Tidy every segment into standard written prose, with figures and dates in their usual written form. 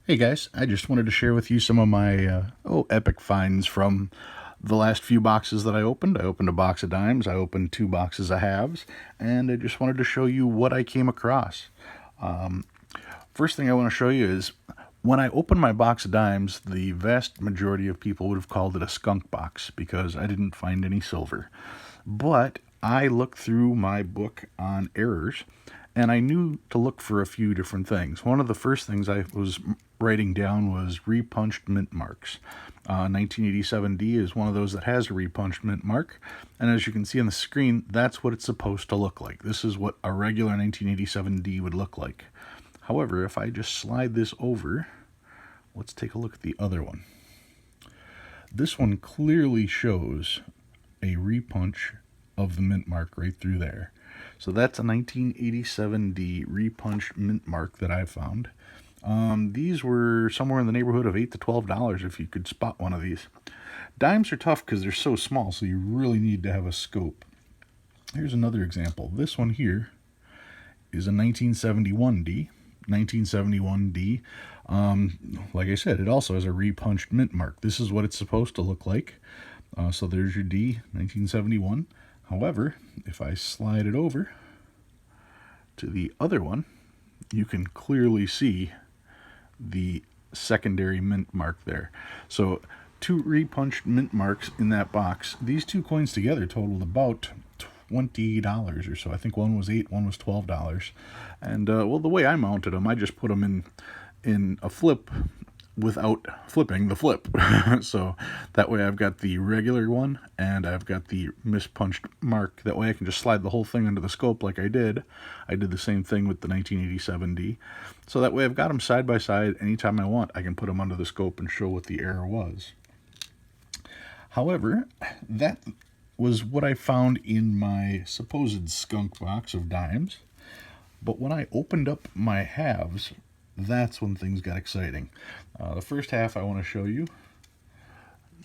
Hey guys, I just wanted to share with you some of my epic finds from the last few boxes that I opened. I opened a box of dimes, I opened 2 boxes of halves, and I just wanted to show you what I came across. First thing I want to show you is when I opened my box of dimes, the vast majority of people would have called it a skunk box because I didn't find any silver. But I looked through my book on errors and I knew to look for a few different things. One of the first things I was writing down was repunched mint marks. 1987D is one of those that has a repunched mint mark, and as you can see on the screen, that's what it's supposed to look like. This is what a regular 1987D would look like. However, if I just slide this over, let's take a look at the other one. This one clearly shows a repunch of the mint mark right through there. So that's a 1987D repunched mint mark that I found. These were somewhere in the neighborhood of $8 to $12 if you could spot one of these. Dimes are tough because they're so small, so you really need to have a scope. Here's another example. This one here is a 1971D. 1971D. Like I said, it also has a repunched mint mark. This is what it's supposed to look like. So there's your D, 1971. However, if I slide it over to the other one, you can clearly see the secondary mint mark there. So 2 repunched mint marks in that box. These 2 coins together totaled about $20 or so. I think one was $8, one was $12. And well, the way I mounted them, I just put them in a flip without flipping the flip. So that way I've got the regular one and I've got the mispunched mark. That way I can just slide the whole thing under the scope like I did. I did the same thing with the 1987D. So that way I've got them side by side. Anytime I want, I can put them under the scope and show what the error was. However, that was what I found in my supposed skunk box of dimes. But when I opened up my halves, that's when things got exciting. The first half I want to show you.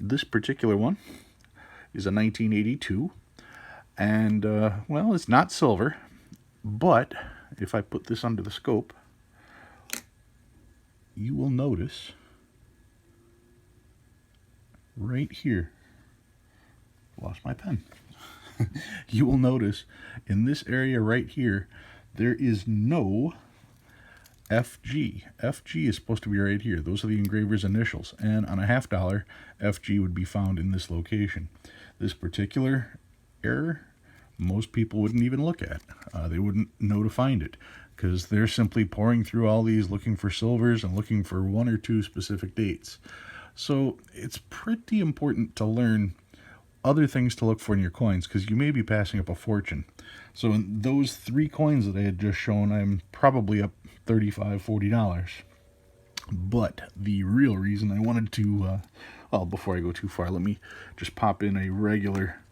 This particular one is a 1982. And, well, it's not silver. But if I put this under the scope, you will notice right here. Lost my pen. You will notice in this area right here, there is no FG. FG is supposed to be right here. Those are the engraver's initials. And on a $50, FG would be found in this location. This particular error, most people wouldn't even look at. They wouldn't know to find it because they're simply pouring through all these looking for silvers and looking for 1 or 2 specific dates. So it's pretty important to learn other things to look for in your coins because you may be passing up a fortune. So in those 3 coins that I had just shown, I'm probably up $35, $40. But the real reason I wanted to, well, before I go too far, let me just pop in a regular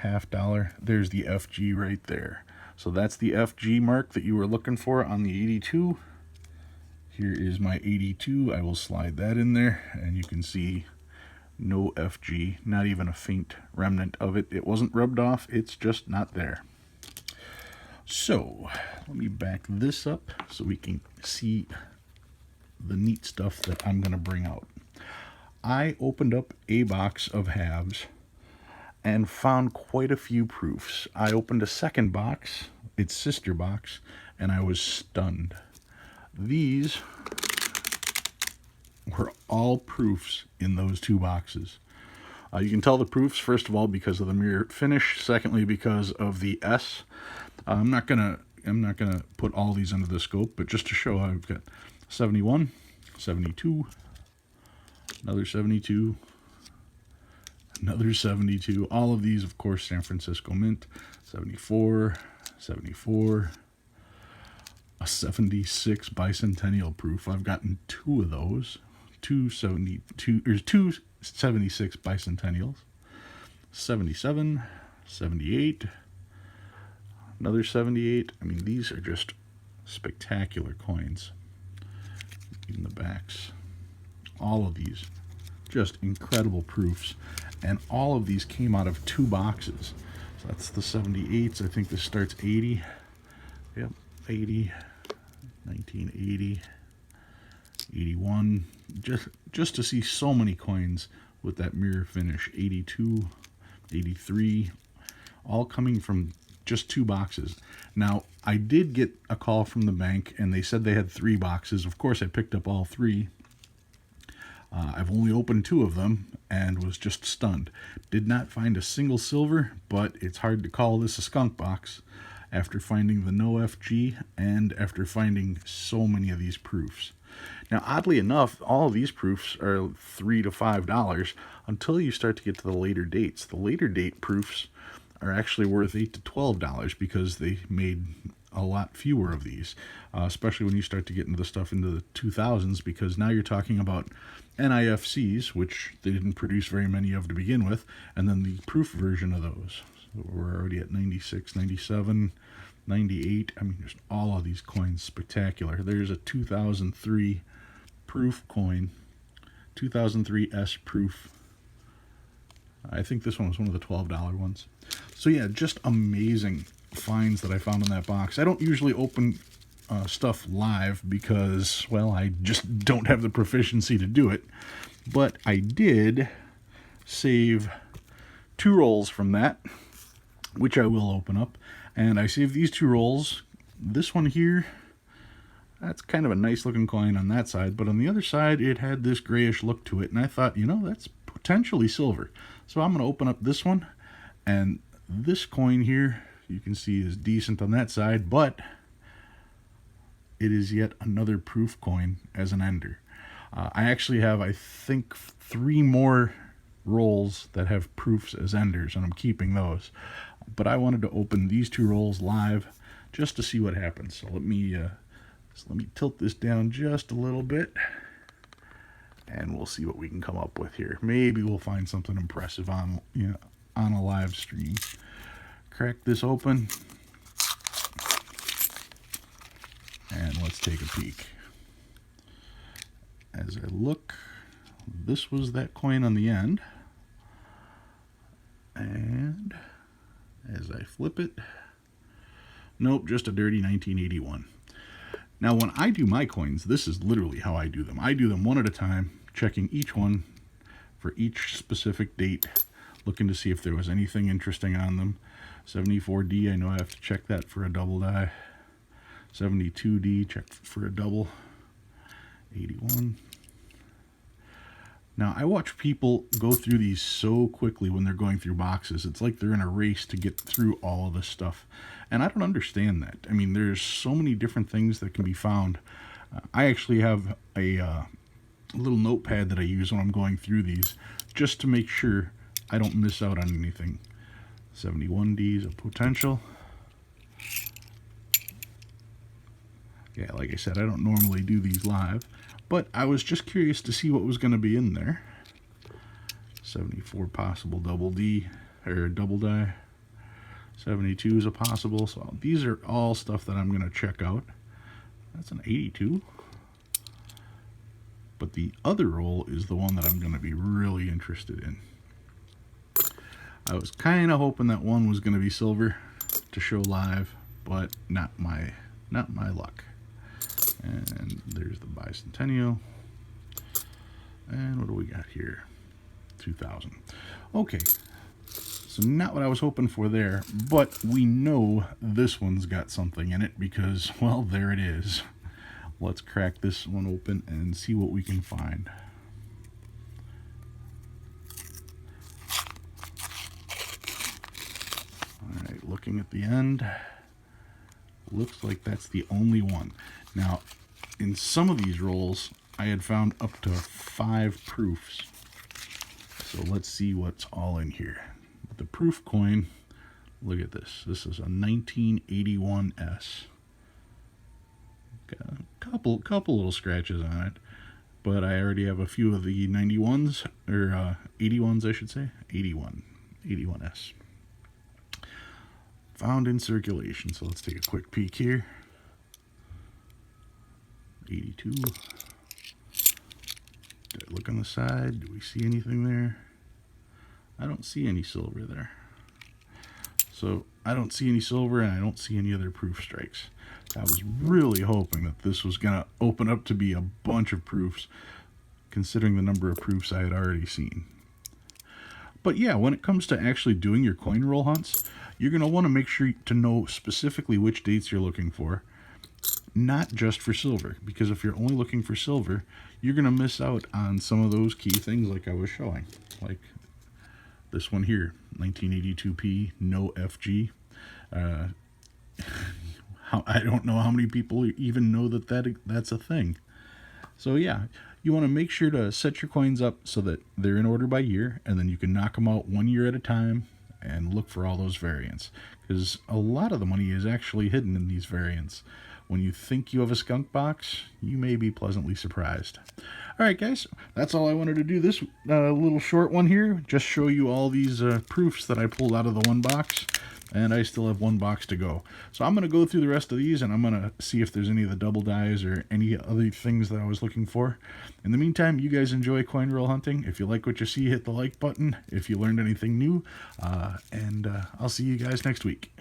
$50. There's the FG right there. So that's the FG mark that you were looking for on the 82. Here is my 82. I will slide that in there, and you can see no FG, not even a faint remnant of it. It wasn't rubbed off, it's just not there. So let me back this up so we can see the neat stuff that I'm going to bring out. I opened up a box of halves and found quite a few proofs. I opened a second box, its sister box, and I was stunned. These were all proofs in those 2 boxes. You can tell the proofs, first of all, because of the mirrored finish. Secondly, because of the S. I'm not gonna put all these under the scope, but just to show, I've got 71, 72, another 72, another 72. All of these, of course, San Francisco Mint. 74, 74. A 76 bicentennial proof. I've gotten 2 of those. 2 76 bicentennials. 77, 78, another 78. I mean, these are just spectacular coins. Even the backs. All of these, just incredible proofs. And all of these came out of 2 boxes. So that's the 78s. I think this starts 80. Yep, 80, 1980, 81. Just to see so many coins with that mirror finish. 82, 83, all coming from just 2 boxes. Now, I did get a call from the bank, and they said they had 3 boxes. Of course, I picked up all 3. I've only opened 2 of them and was just stunned. Did not find a single silver, but it's hard to call this a skunk box after finding the no FG and after finding so many of these proofs. Now, oddly enough, all of these proofs are $3 to $5 until you start to get to the later dates. The later date proofs are actually worth $8 to $12 because they made a lot fewer of these, especially when you start to get into the stuff into the 2000s, because now you're talking about NIFCs, which they didn't produce very many of to begin with, and then the proof version of those. So we're already at 96, 97, 98. I mean, just all of these coins spectacular. There's a 2003 proof coin, 2003 S proof. I think this one was one of the $12 ones. So yeah, just amazing finds that I found in that box. I don't usually open stuff live because, well, I just don't have the proficiency to do it. But I did save 2 rolls from that, which I will open up. And I saved these 2 rolls. This one here, that's kind of a nice looking coin on that side, but on the other side it had this grayish look to it, and I thought, you know, that's potentially silver. So I'm going to open up this one, and this coin here you can see is decent on that side, but it is yet another proof coin as an ender. I actually have, I think, 3 more rolls that have proofs as enders, and I'm keeping those. But I wanted to open these 2 rolls live just to see what happens. So let me tilt this down just a little bit, and we'll see what we can come up with here. Maybe we'll find something impressive on a live stream. Crack this open, and let's take a peek. As I look, this was that coin on the end, and as I flip it, nope, just a dirty 1981. Now, when I do my coins, this is literally how I do them. I do them one at a time, checking each one for each specific date, looking to see if there was anything interesting on them. 74D, I know I have to check that for a double die. 72D, check for a double. 81. Now, I watch people go through these so quickly when they're going through boxes. It's like they're in a race to get through all of this stuff. And I don't understand that. I mean, there's so many different things that can be found. I actually have a little notepad that I use when I'm going through these, just to make sure I don't miss out on anything. 71D is a potential. Yeah, like I said, I don't normally do these live, but I was just curious to see what was going to be in there. 74 possible double D, or double die. 72 is a possible, so these are all stuff that I'm going to check out. That's an 82. But the other roll is the one that I'm going to be really interested in. I was kind of hoping that one was going to be silver to show live, but not my luck. And there's the bicentennial. And what do we got here? 2000. Okay, so not what I was hoping for there, but we know this one's got something in it because, well, there it is. Let's crack this one open and see what we can find. All right, looking at the end, looks like that's the only one. Now, in some of these rolls, I had found up to 5 proofs. So let's see what's all in here. The proof coin, look at this. This is a 1981S. Got a couple little scratches on it, but I already have a few of the 91s, or 81s, I should say. 81S. Found in circulation. So let's take a quick peek here. 82. Did I look on the side? Do we see anything there? I don't see any silver there. So I don't see any silver, and I don't see any other proof strikes. I was really hoping that this was going to open up to be a bunch of proofs, considering the number of proofs I had already seen. But yeah, when it comes to actually doing your coin roll hunts, you're going to want to make sure to know specifically which dates you're looking for, not just for silver, because if you're only looking for silver, you're going to miss out on some of those key things like I was showing. Like this one here, 1982p, no FG. I don't know how many people even know that's a thing. So yeah, you want to make sure to set your coins up so that they're in order by year, and then you can knock them out 1 year at a time and look for all those variants, because a lot of the money is actually hidden in these variants. When you think you have a skunk box, you may be pleasantly surprised. Alright guys, that's all I wanted to do this little short one here. Just show you all these proofs that I pulled out of the one box. And I still have one box to go. So I'm going to go through the rest of these, and I'm going to see if there's any of the double dies or any other things that I was looking for. In the meantime, you guys enjoy coin roll hunting. If you like what you see, hit the like button if you learned anything new. And I'll see you guys next week.